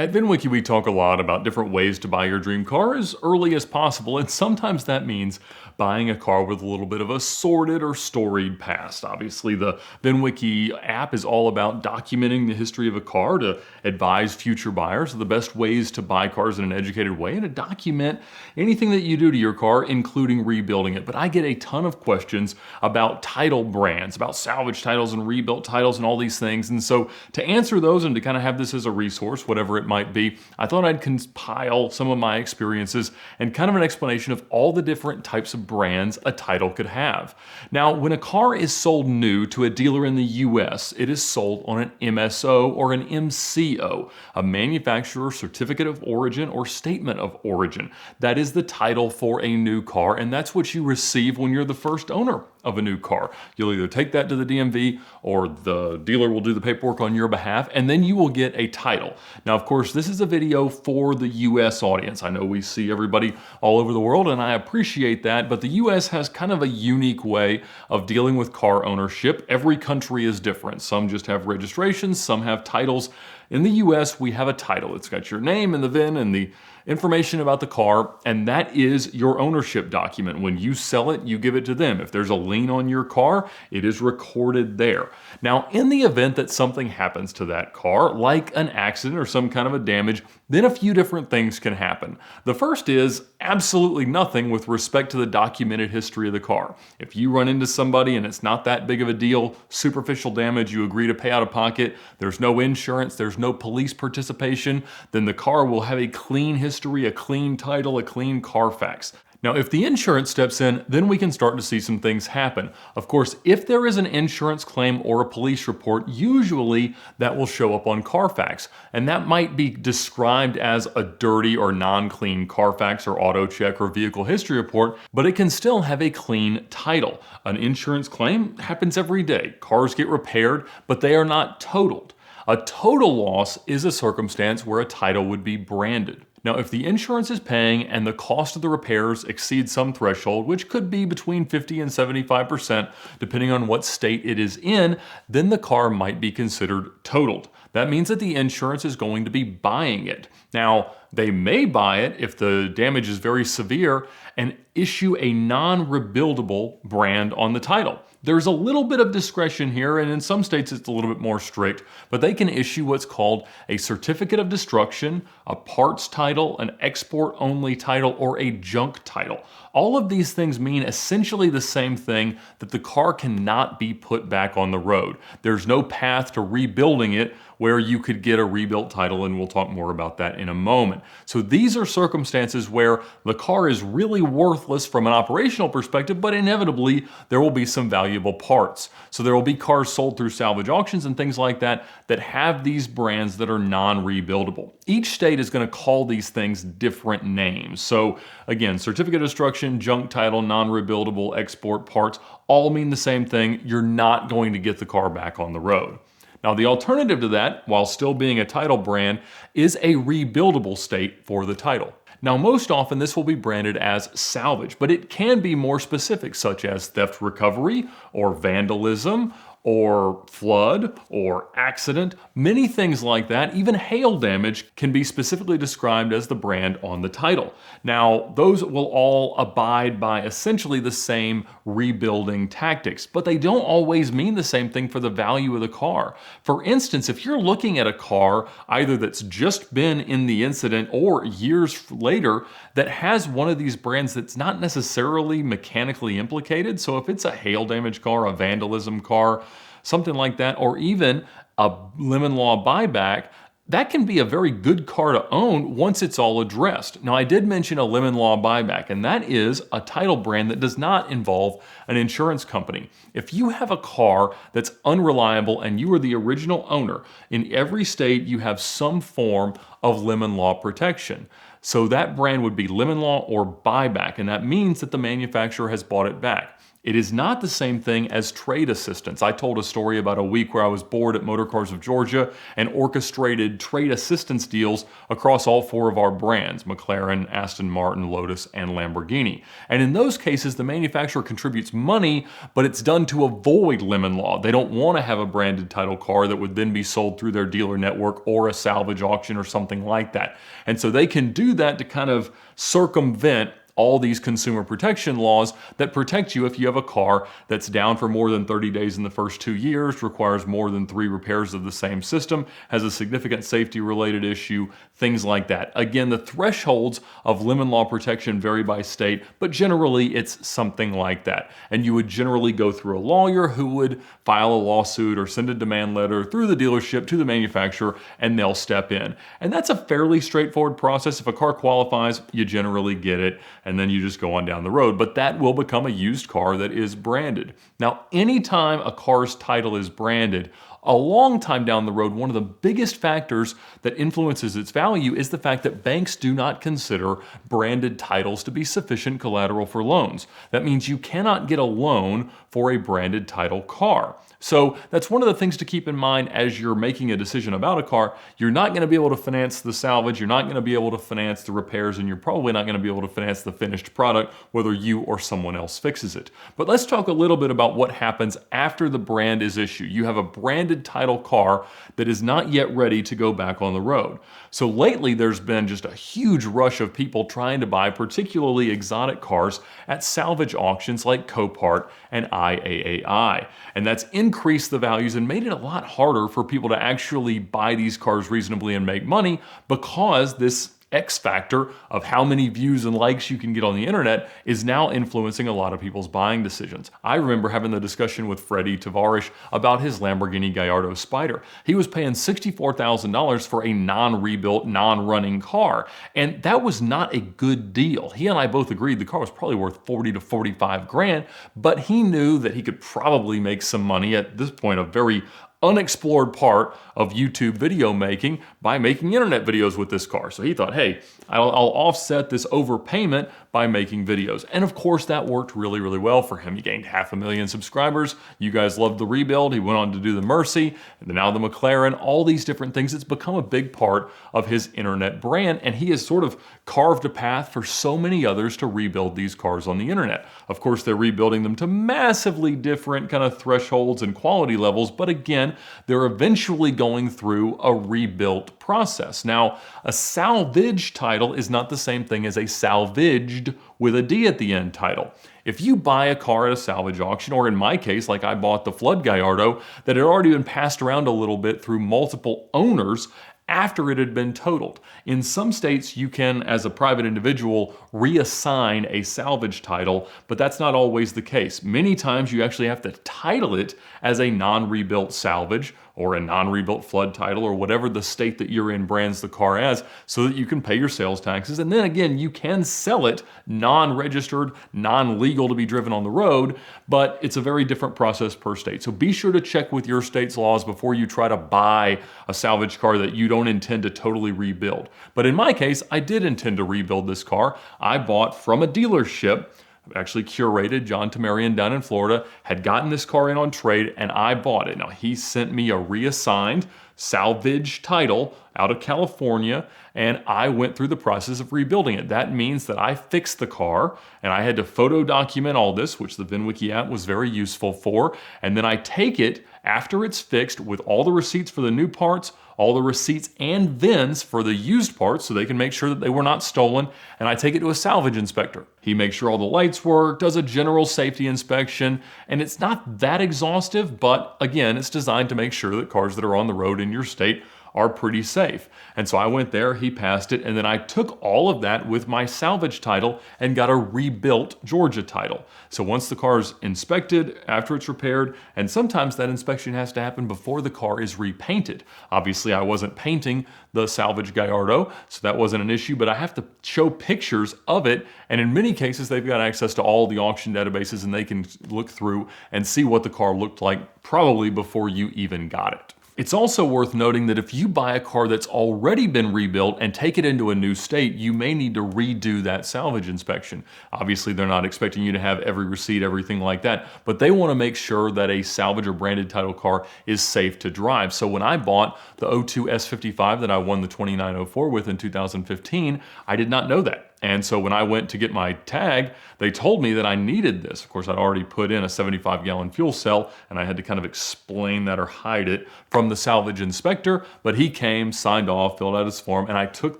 At VINwiki, we talk a lot about different ways to buy your dream car as early as possible, and sometimes that means buying a car with a little bit of a sordid or storied past. Obviously, the VINwiki app is all about documenting the history of a car to advise future buyers of the best ways to buy cars in an educated way and to document anything that you do to your car, including rebuilding it. But I get a ton of questions about title brands, about salvage titles and rebuilt titles and all these things. And so to answer those and to kind of have this as a resource, whatever it might be, I thought I'd compile some of my experiences and kind of an explanation of all the different types of brands a title could have. Now, when a car is sold new to a dealer in the US, it is sold on an MSO or an MCO, a manufacturer certificate of origin or statement of origin. That is the title for a new car, and that's what you receive when you're the first owner of a new car. You'll either take that to the DMV or the dealer will do the paperwork on your behalf, and then you will get a title. Now, of course, this is a video for the US audience. I know we see everybody all over the world, and I appreciate that, but the US has kind of a unique way of dealing with car ownership. Every country is different. Some just have registrations, some have titles. In the US, we have a title. It's got your name and the VIN and the information about the car, and that is your ownership document. When you sell it, you give it to them. If there's a lien on your car, it is recorded there. Now, in the event that something happens to that car, like an accident or some kind of a damage, then a few different things can happen. The first is absolutely nothing with respect to the documented history of the car. If you run into somebody and it's not that big of a deal, superficial damage, you agree to pay out of pocket, there's no insurance, there's no police participation, then the car will have a clean history, a clean title, a clean Carfax. Now, if the insurance steps in, then we can start to see some things happen. Of course, if there is an insurance claim or a police report, usually that will show up on Carfax. And that might be described as a dirty or non-clean Carfax or auto check or vehicle history report, but it can still have a clean title. An insurance claim happens every day. Cars get repaired, but they are not totaled. A total loss is a circumstance where a title would be branded. Now, if the insurance is paying and the cost of the repairs exceeds some threshold, which could be between 50 and 75%, depending on what state it is in, then the car might be considered totaled. That means that the insurance is going to be buying it. Now, they may buy it if the damage is very severe and issue a non-rebuildable brand on the title. There's a little bit of discretion here, and in some states it's a little bit more strict, but they can issue what's called a certificate of destruction, a parts title, an export-only title, or a junk title. All of these things mean essentially the same thing, that the car cannot be put back on the road. There's no path to rebuilding it where you could get a rebuilt title, and we'll talk more about that in a moment. So these are circumstances where the car is really worthless from an operational perspective, but inevitably there will be some valuable parts. So there will be cars sold through salvage auctions and things like that that have these brands that are non-rebuildable. Each state is going to call these things different names. So again, certificate of destruction, junk title, non-rebuildable, export parts, all mean the same thing. You're not going to get the car back on the road. Now, the alternative to that, while still being a title brand, is a rebuildable state for the title. Now, most often this will be branded as salvage, but it can be more specific, such as theft recovery or vandalism or flood or accident. Many things like that, even hail damage, can be specifically described as the brand on the title. Now, those will all abide by essentially the same rebuilding tactics, but they don't always mean the same thing for the value of the car. For instance, if you're looking at a car either that's just been in the incident or years later that has one of these brands that's not necessarily mechanically implicated, so if it's a hail damage car, a vandalism car, something like that, or even a lemon law buyback, that can be a very good car to own once it's all addressed. Now, I did mention a lemon law buyback, and that is a title brand that does not involve an insurance company. If you have a car that's unreliable and you are the original owner, in every state you have some form of lemon law protection. So that brand would be lemon law or buyback, and that means that the manufacturer has bought it back. It is not the same thing as trade assistance. I told a story about a week where I was bored at Motor Cars of Georgia and orchestrated trade assistance deals across all 4 of our brands, McLaren, Aston Martin, Lotus, and Lamborghini. And in those cases, the manufacturer contributes money, but it's done to avoid lemon law. They don't want to have a branded title car that would then be sold through their dealer network or a salvage auction or something like that. And so they can do that to kind of circumvent all these consumer protection laws that protect you if you have a car that's down for more than 30 days in the first 2 years, requires more than 3 repairs of the same system, has a significant safety related issue, things like that. Again, the thresholds of lemon law protection vary by state, but generally it's something like that. And you would generally go through a lawyer who would file a lawsuit or send a demand letter through the dealership to the manufacturer, and they'll step in. And that's a fairly straightforward process. If a car qualifies, you generally get it, and then you just go on down the road. But that will become a used car that is branded. Now, anytime a car's title is branded, a long time down the road, one of the biggest factors that influences its value is the fact that banks do not consider branded titles to be sufficient collateral for loans. That means you cannot get a loan for a branded title car. So that's one of the things to keep in mind as you're making a decision about a car. You're not going to be able to finance the salvage, you're not going to be able to finance the repairs, and you're probably not going to be able to finance the finished product, whether you or someone else fixes it. But let's talk a little bit about what happens after the brand is issued. You have a branded title car that is not yet ready to go back on the road. So lately there's been just a huge rush of people trying to buy particularly exotic cars at salvage auctions like Copart and IAAI. And that's increased the values and made it a lot harder for people to actually buy these cars reasonably and make money, because this X factor of how many views and likes you can get on the internet is now influencing a lot of people's buying decisions. I remember having the discussion with Freddie Tavares about his Lamborghini Gallardo Spider. He was paying $64,000 for a non-rebuilt, non-running car, and that was not a good deal. He and I both agreed the car was probably worth 40 to 45 grand, but he knew that he could probably make some money at this point, a very unexplored part of YouTube video making, by making internet videos with this car. So he thought, hey, I'll offset this overpayment by making videos. And of course that worked really, really well for him. He gained 500,000 subscribers. You guys loved the rebuild. He went on to do the Mercy, and now the McLaren, all these different things. It's become a big part of his internet brand, and he has sort of carved a path for so many others to rebuild these cars on the internet. Of course, they're rebuilding them to massively different kind of thresholds and quality levels, but again, they're eventually going through a rebuilt process. Now, a salvage title is not the same thing as a salvaged with a D at the end title. If you buy a car at a salvage auction, or in my case, like I bought the Flood Gallardo that had already been passed around a little bit through multiple owners after it had been totaled. In some states, you can, as a private individual, reassign a salvage title, but that's not always the case. Many times you actually have to title it as a non-rebuilt salvage or a non-rebuilt flood title, or whatever the state that you're in brands the car as, so that you can pay your sales taxes. And then again, you can sell it non-registered, non-legal to be driven on the road, but it's a very different process per state. So be sure to check with your state's laws before you try to buy a salvage car that you don't intend to totally rebuild. But in my case, I did intend to rebuild this car. I bought from a dealership, actually curated. John Tamarian down in Florida had gotten this car in on trade, and I bought it. Now, he sent me a reassigned salvage title out of California, and I went through the process of rebuilding it. That means that I fixed the car, and I had to photo document all this, which the VINwiki app was very useful for, and then I take it after it's fixed with all the receipts for the new parts, all the receipts and VINs for the used parts so they can make sure that they were not stolen, and I take it to a salvage inspector. He makes sure all the lights work, does a general safety inspection, and it's not that exhaustive, but again, it's designed to make sure that cars that are on the road in your state are pretty safe. And so I went there, he passed it, and then I took all of that with my salvage title and got a rebuilt Georgia title. So once the car is inspected, after it's repaired, and sometimes that inspection has to happen before the car is repainted. Obviously, I wasn't painting the salvage Gallardo, so that wasn't an issue, but I have to show pictures of it, and in many cases, they've got access to all the auction databases, and they can look through and see what the car looked like probably before you even got it. It's also worth noting that if you buy a car that's already been rebuilt and take it into a new state, you may need to redo that salvage inspection. Obviously, they're not expecting you to have every receipt, everything like that, but they want to make sure that a salvage or branded title car is safe to drive. So when I bought the '02 S55 that I won the 2904 with in 2015, I did not know that. And so when I went to get my tag, they told me that I needed this. Of course, I'd already put in a 75-gallon fuel cell, and I had to kind of explain that or hide it from the salvage inspector, but he came, signed off, filled out his form, and I took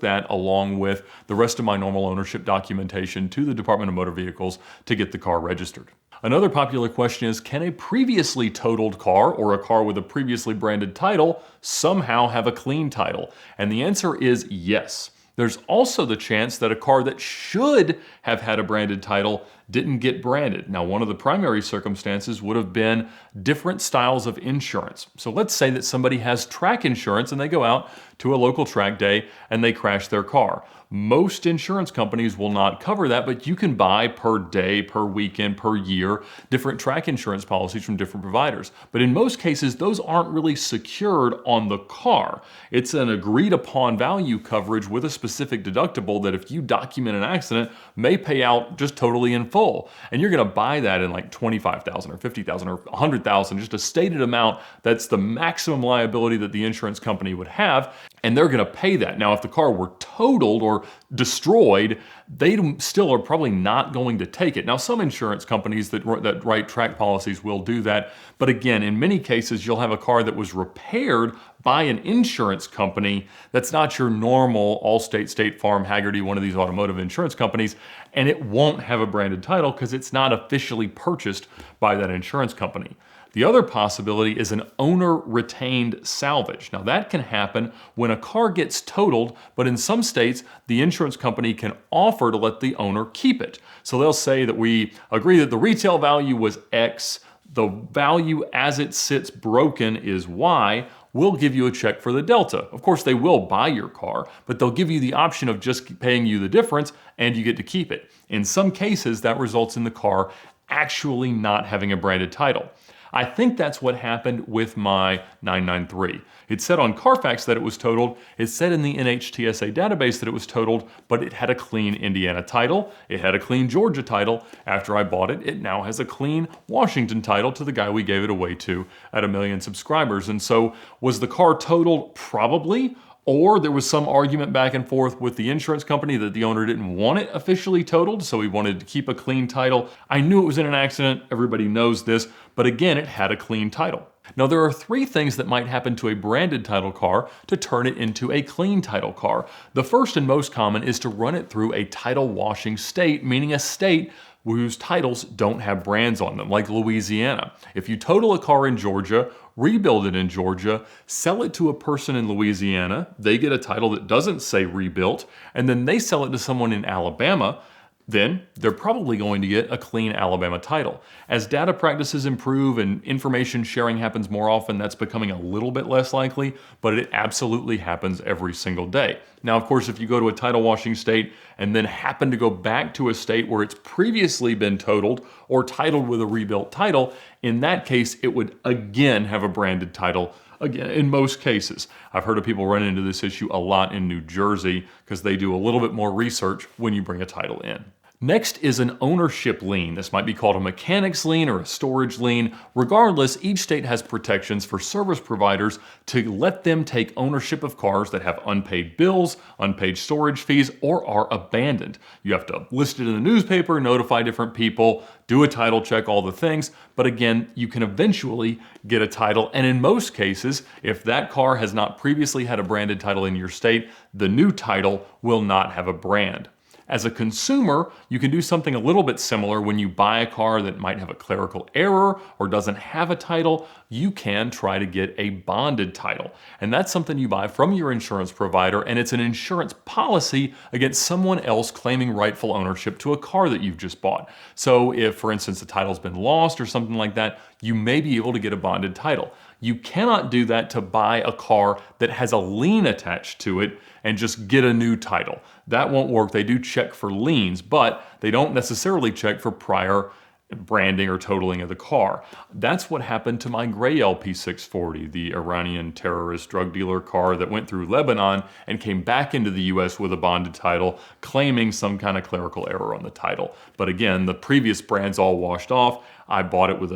that along with the rest of my normal ownership documentation to the Department of Motor Vehicles to get the car registered. Another popular question is, can a previously totaled car or a car with a previously branded title somehow have a clean title? And the answer is yes. There's also the chance that a car that should have had a branded title didn't get branded. Now, one of the primary circumstances would have been different styles of insurance. So let's say that somebody has track insurance and they go out to a local track day and they crash their car. Most insurance companies will not cover that, but you can buy per day, per weekend, per year, different track insurance policies from different providers. But in most cases, those aren't really secured on the car. It's an agreed upon value coverage with a specific deductible that if you document an accident, may pay out just totally in full. And you're gonna buy that in like $25,000 or $50,000 or $100,000, just a stated amount that's the maximum liability that the insurance company would have, and they're gonna pay that. Now, if the car were totaled or destroyed, they still are probably not going to take it. Now, some insurance companies that write track policies will do that, but again, in many cases, you'll have a car that was repaired by an insurance company that's not your normal Allstate, State Farm, Hagerty, one of these automotive insurance companies, and it won't have a branded title because it's not officially purchased by that insurance company. The other possibility is an owner-retained salvage. Now that can happen when a car gets totaled, but in some states, the insurance company can offer to let the owner keep it. So they'll say that we agree that the retail value was X, the value as it sits broken is Y, we'll give you a check for the delta. Of course, they will buy your car, but they'll give you the option of just paying you the difference and you get to keep it. In some cases, that results in the car actually not having a branded title. I think that's what happened with my 993. It said on Carfax that it was totaled. It said in the NHTSA database that it was totaled, but it had a clean Indiana title. It had a clean Georgia title. After I bought it, it now has a clean Washington title to the guy we gave it away to at 1 million subscribers. And so was the car totaled? Probably. Or there was some argument back and forth with the insurance company that the owner didn't want it officially totaled, so he wanted to keep a clean title. I knew it was in an accident, everybody knows this, but again, it had a clean title. Now, there are 3 things that might happen to a branded title car to turn it into a clean title car. The first and most common is to run it through a title washing state, meaning a state whose titles don't have brands on them, like Louisiana. If you total a car in Georgia, rebuild it in Georgia, sell it to a person in Louisiana, they get a title that doesn't say rebuilt, and then they sell it to someone in Alabama, then they're probably going to get a clean Alabama title. As data practices improve and information sharing happens more often, that's becoming a little bit less likely, but it absolutely happens every single day. Now, of course, if you go to a title washing state and then happen to go back to a state where it's previously been totaled or titled with a rebuilt title, in that case, it would again have a branded title. Again, in most cases. I've heard of people run into this issue a lot in New Jersey because they do a little bit more research when you bring a title in. Next is an ownership lien. This might be called a mechanic's lien or a storage lien. Regardless, each state has protections for service providers to let them take ownership of cars that have unpaid bills, unpaid storage fees, or are abandoned. You have to list it in the newspaper, notify different people, do a title check, all the things. But again, you can eventually get a title. And in most cases, if that car has not previously had a branded title in your state, the new title will not have a brand. As a consumer, you can do something a little bit similar when you buy a car that might have a clerical error or doesn't have a title. You can try to get a bonded title. And that's something you buy from your insurance provider, and it's an insurance policy against someone else claiming rightful ownership to a car that you've just bought. So if, for instance, the title's been lost or something like that, you may be able to get a bonded title. You cannot do that to buy a car that has a lien attached to it and just get a new title. That won't work. They do check for liens, but they don't necessarily check for prior branding or totaling of the car. That's what happened to my gray LP640, the Iranian terrorist drug dealer car that went through Lebanon and came back into the US with a bonded title, claiming some kind of clerical error on the title. But again, the previous brands all washed off. I bought it with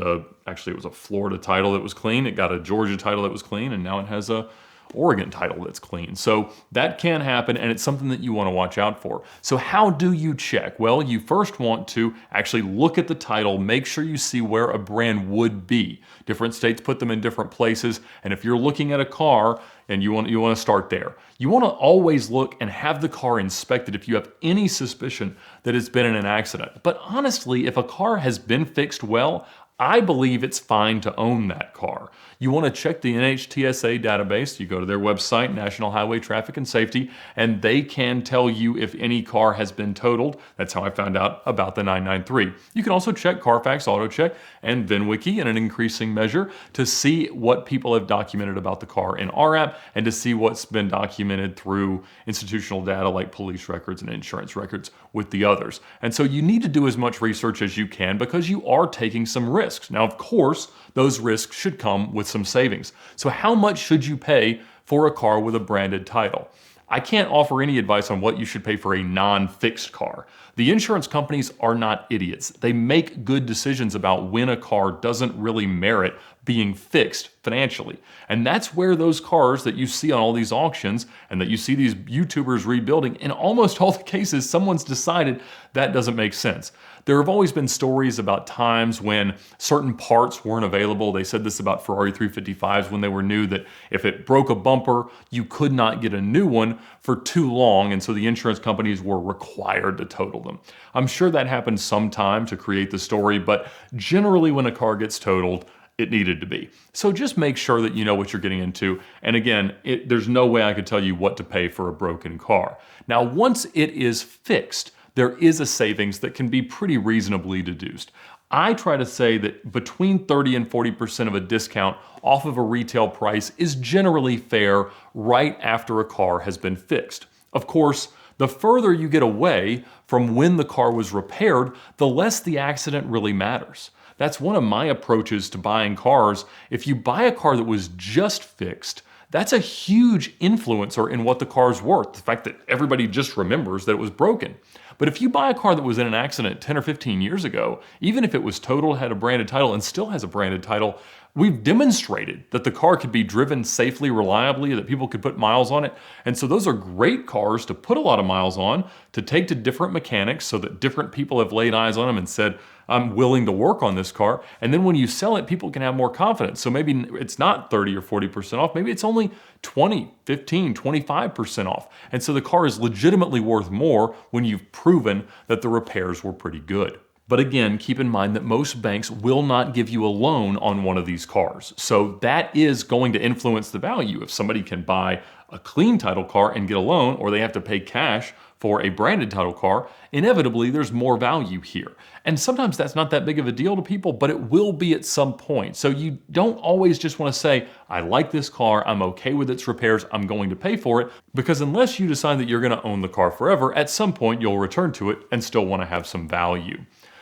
actually it was a Florida title that was clean. It got a Georgia title that was clean, and now it has a Oregon title that's clean. So that can happen, and it's something that you want to watch out for. So how do you check? Well, you first want to actually look at the title, make sure you see where a brand would be. Different states put them in different places, and if you're looking at a car and you want to start there, you want to always look and have the car inspected if you have any suspicion that it's been in an accident. But honestly, if a car has been fixed well, I believe it's fine to own that car. You want to check the NHTSA database. You go to their website, National Highway Traffic and Safety, and they can tell you if any car has been totaled. That's how I found out about the 993. You can also check Carfax AutoCheck and VINwiki in an increasing measure to see what people have documented about the car in our app and to see what's been documented through institutional data like police records and insurance records with the others. And so you need to do as much research as you can because you are taking some risks. Now, of course, those risks should come with some savings. So how much should you pay for a car with a branded title? I can't offer any advice on what you should pay for a non-fixed car. The insurance companies are not idiots. They make good decisions about when a car doesn't really merit being fixed financially. And that's where those cars that you see on all these auctions and that you see these YouTubers rebuilding, in almost all the cases, someone's decided that doesn't make sense. There have always been stories about times when certain parts weren't available. They said this about Ferrari 355s when they were new, that if it broke a bumper, you could not get a new one for too long, and so the insurance companies were required to total them. I'm sure that happened sometime to create the story, but generally when a car gets totaled, it needed to be. So just make sure that you know what you're getting into. And again, there's no way I could tell you what to pay for a broken car. Now, once it is fixed, there is a savings that can be pretty reasonably deduced. I try to say that between 30 and 40% of a discount off of a retail price is generally fair right after a car has been fixed. Of course, the further you get away from when the car was repaired, the less the accident really matters. That's one of my approaches to buying cars. If you buy a car that was just fixed, that's a huge influencer in what the car's worth. The fact that everybody just remembers that it was broken. But if you buy a car that was in an accident 10 or 15 years ago, even if it was totaled, had a branded title, and still has a branded title, we've demonstrated that the car could be driven safely, reliably, that people could put miles on it. And so those are great cars to put a lot of miles on, to take to different mechanics so that different people have laid eyes on them and said, I'm willing to work on this car. And then when you sell it, people can have more confidence. So maybe it's not 30 or 40% off. Maybe it's only 20, 15, 25% off. And so the car is legitimately worth more when you've proven that the repairs were pretty good. But again, keep in mind that most banks will not give you a loan on one of these cars. So that is going to influence the value. If somebody can buy a clean title car and get a loan, or they have to pay cash for a branded title car, inevitably there's more value here. And sometimes that's not that big of a deal to people, but it will be at some point. So you don't always just want to say, I like this car, I'm okay with its repairs, I'm going to pay for it, because unless you decide that you're going to own the car forever, at some point you'll return to it and still want to have some value.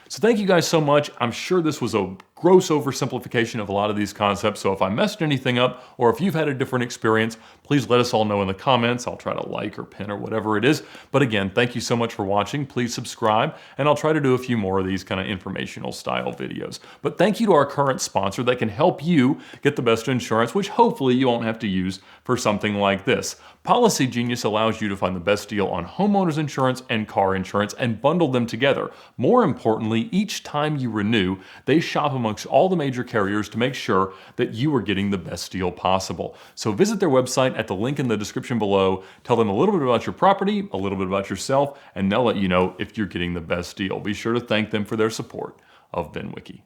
So thank you guys so much. I'm sure this was a gross oversimplification of a lot of these concepts. So if I messed anything up, or if you've had a different experience, please let us all know in the comments. I'll try to like or pin or whatever it is. But again, thank you so much for watching. Please subscribe, and I'll try to do a few more of these kind of informational style videos. But thank you to our current sponsor that can help you get the best insurance, which hopefully you won't have to use for something like this. Policy Genius allows you to find the best deal on homeowners insurance and car insurance and bundle them together. More importantly, each time you renew, they shop amongst all the major carriers to make sure that you are getting the best deal possible. So visit their website at the link in the description below, tell them a little bit about your property, a little bit about yourself, and they'll let you know if you're getting the best deal. Be sure to thank them for their support of VINwiki.